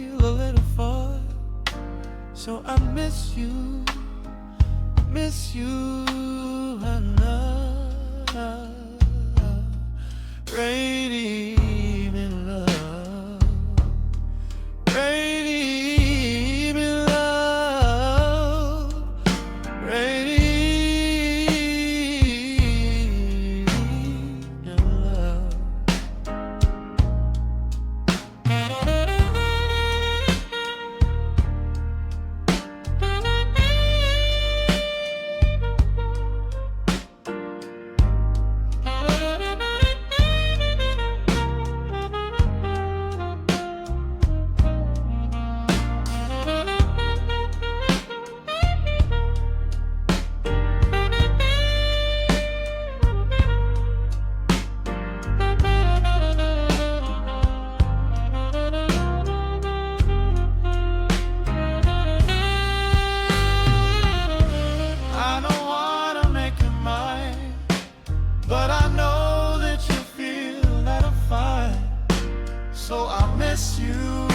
feel a little far. So I miss you, Great evening, love. Great evening, love. Great evening, love. But I know that you feel that I'm fine. So I miss you,